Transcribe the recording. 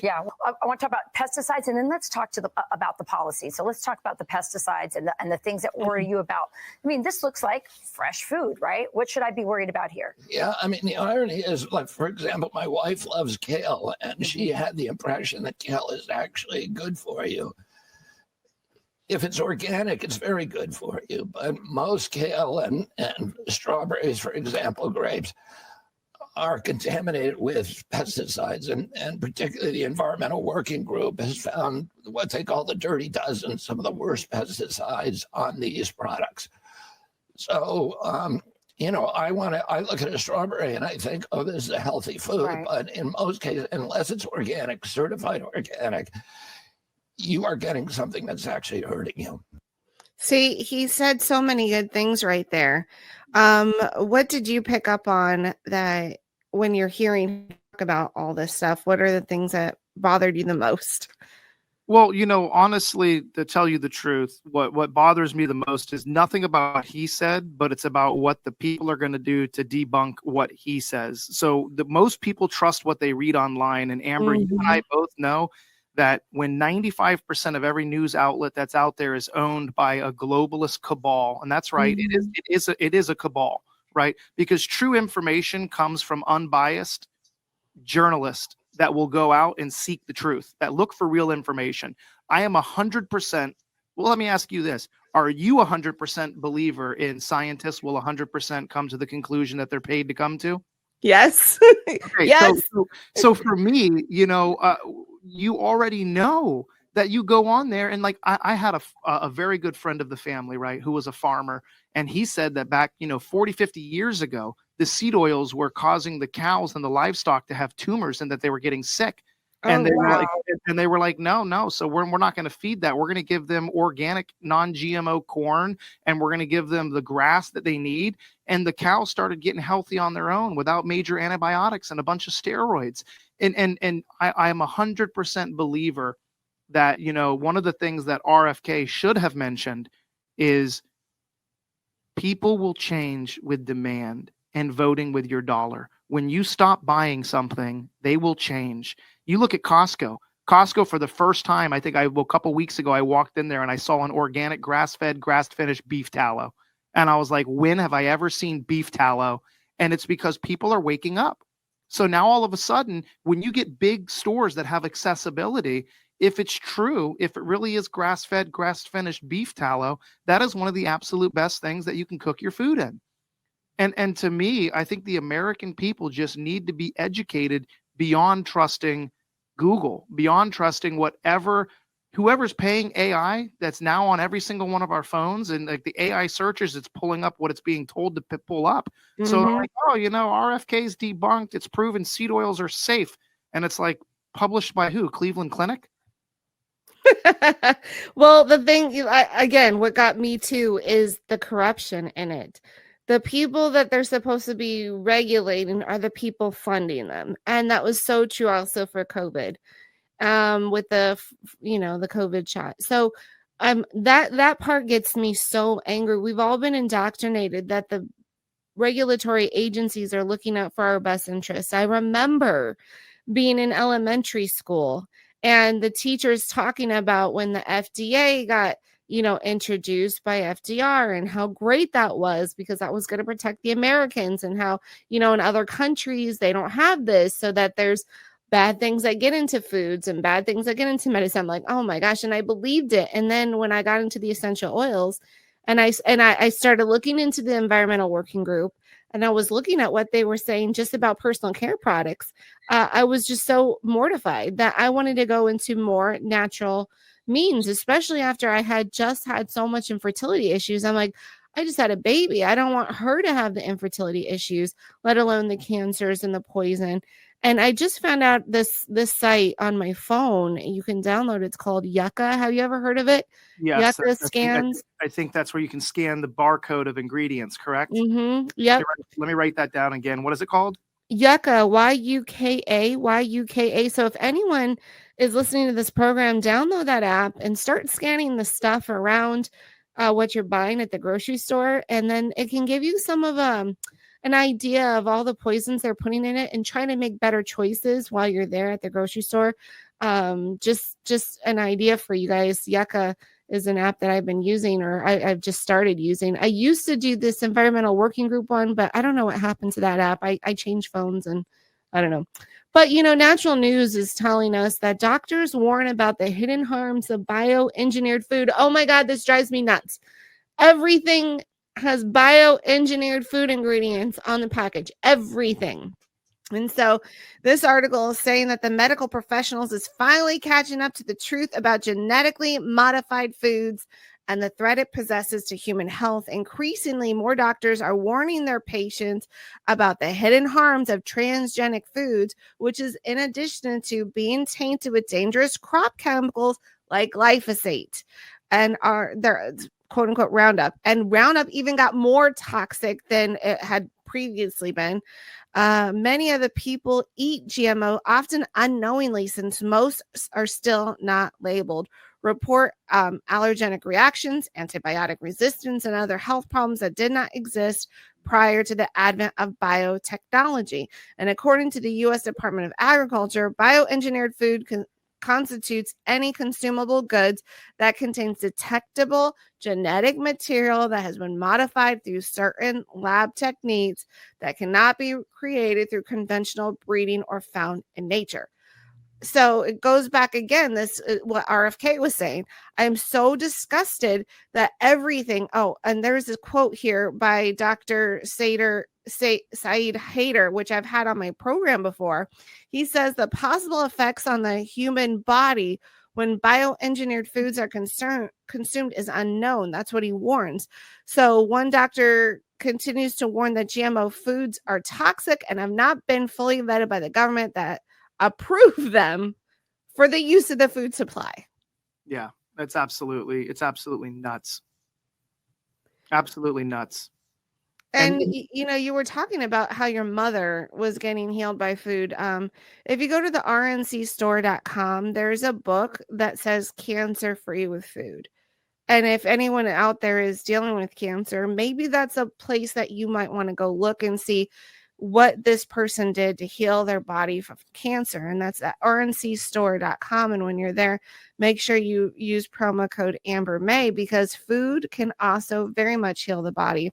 Yeah, I want to talk about pesticides, and then let's talk about the policy. So let's talk about the pesticides and the things that worry you about. I mean, this looks like fresh food, right? What should I be worried about here? Yeah, I mean, the irony is, like, for example, my wife loves kale, and she had the impression that kale is actually good for you. If it's organic, it's very good for you. But most kale and strawberries, for example, grapes, are contaminated with pesticides, and particularly the Environmental Working Group has found what they call the dirty dozen, some of the worst pesticides on these products. So, I look at a strawberry and I think, oh, this is a healthy food. Right. But in most cases, unless it's organic, certified organic, you are getting something that's actually hurting you. See, he said so many good things right there. What did you pick up on that when you're hearing talk about all this stuff? What are the things that bothered you the most? Well, honestly, to tell you the truth, what bothers me the most is nothing about what he said, but it's about what the people are going to do to debunk what he says. So most people trust what they read online. And Amber, you and I both know that when 95% of every news outlet that's out there is owned by a globalist cabal, and that's right, it is a cabal, right? Because true information comes from unbiased journalists that will go out and seek the truth, that look for real information. I am 100%. Well, let me ask you this. Are you 100% believer in scientists will 100% come to the conclusion that they're paid to come to? Yes. Okay, yes. So for me, you already know that you go on there and like I had a very good friend of the family, right, who was a farmer, and he said that back 40, 50 years ago, the seed oils were causing the cows and the livestock to have tumors and that they were getting sick. And they were like, no. So we're not going to feed that. We're going to give them organic, non-GMO corn, and we're going to give them the grass that they need. And the cows started getting healthy on their own without major antibiotics and a bunch of steroids. And I am 100% believer that, one of the things that RFK should have mentioned is people will change with demand and voting with your dollar. When you stop buying something, they will change. You look at Costco. Costco, for the first time, I think a couple weeks ago, I walked in there and I saw an organic grass-fed, grass-finished beef tallow. And I was like, when have I ever seen beef tallow? And it's because people are waking up. So now all of a sudden, when you get big stores that have accessibility, if it's true, if it really is grass-fed, grass-finished beef tallow, that is one of the absolute best things that you can cook your food in. And to me, I think the American people just need to be educated beyond trusting Google, beyond trusting whoever's paying AI that's now on every single one of our phones, and like the AI searches, it's pulling up what it's being told to pull up. So like, RFK's debunked. It's proven seed oils are safe. And it's like, published by who? Cleveland Clinic? Well, the thing, again, what got me too is the corruption in it. The people that they're supposed to be regulating are the people funding them. And that was so true also for COVID, with the COVID shot. So that part gets me so angry. We've all been indoctrinated that the regulatory agencies are looking out for our best interests. I remember being in elementary school and the teachers talking about when the FDA got introduced by FDR and how great that was because that was going to protect the Americans, and how, in other countries, they don't have this, so that there's bad things that get into foods and bad things that get into medicine. I'm like, oh my gosh. And I believed it. And then when I got into the essential oils and I started looking into the Environmental Working Group, and I was looking at what they were saying just about personal care products, I was just so mortified that I wanted to go into more natural means, especially after I had just had so much infertility issues. I'm like, I just had a baby. I don't want her to have the infertility issues, let alone the cancers and the poison. And I just found out this site on my phone. You can download. It's called Yuka. Have you ever heard of it? Yes. Yuka scans. I think that's where you can scan the barcode of ingredients, correct? Mm-hmm. Yep. Let me write that down again. What is it called? Yuka, Yuka. So if anyone is listening to this program, download that app and start scanning the stuff around what you're buying at the grocery store. And then it can give you some of an idea of all the poisons they're putting in it, and trying to make better choices while you're there at the grocery store. Just an idea for you guys. Yuka is an app that I've been using, or I've just started using. I used to do this environmental working group one, but I don't know what happened to that app. I changed phones and I don't know. But, Natural News is telling us that doctors warn about the hidden harms of bioengineered food. Oh my God, this drives me nuts. Everything has bioengineered food ingredients on the package. Everything. And so this article is saying that the medical professionals is finally catching up to the truth about genetically modified foods and the threat it possesses to human health. Increasingly, more doctors are warning their patients about the hidden harms of transgenic foods, which is in addition to being tainted with dangerous crop chemicals like glyphosate and their quote unquote Roundup. And Roundup even got more toxic than it had previously been. Many of the people eat GMO, often unknowingly, since most are still not labeled, report allergenic reactions, antibiotic resistance, and other health problems that did not exist prior to the advent of biotechnology. And according to the U.S. Department of Agriculture, bioengineered food constitutes any consumable goods that contains detectable genetic material that has been modified through certain lab techniques that cannot be created through conventional breeding or found in nature. So it goes back again, this what RFK was saying. I'm so disgusted that everything. Oh, and there's this quote here by Dr. Said Haider, which I've had on my program before. He says the possible effects on the human body when bioengineered foods are consumed is unknown. That's what he warns. So one doctor continues to warn that GMO foods are toxic and have not been fully vetted by the government that approve them for the use of the food supply. Yeah, it's absolutely nuts. Absolutely nuts. And you were talking about how your mother was getting healed by food. If you go to the rncstore.com, there's a book that says cancer free with food. And if anyone out there is dealing with cancer, maybe that's a place that you might want to go look and see what this person did to heal their body from cancer. And that's at rncstore.com. And when you're there, make sure you use promo code Amber May, because food can also very much heal the body.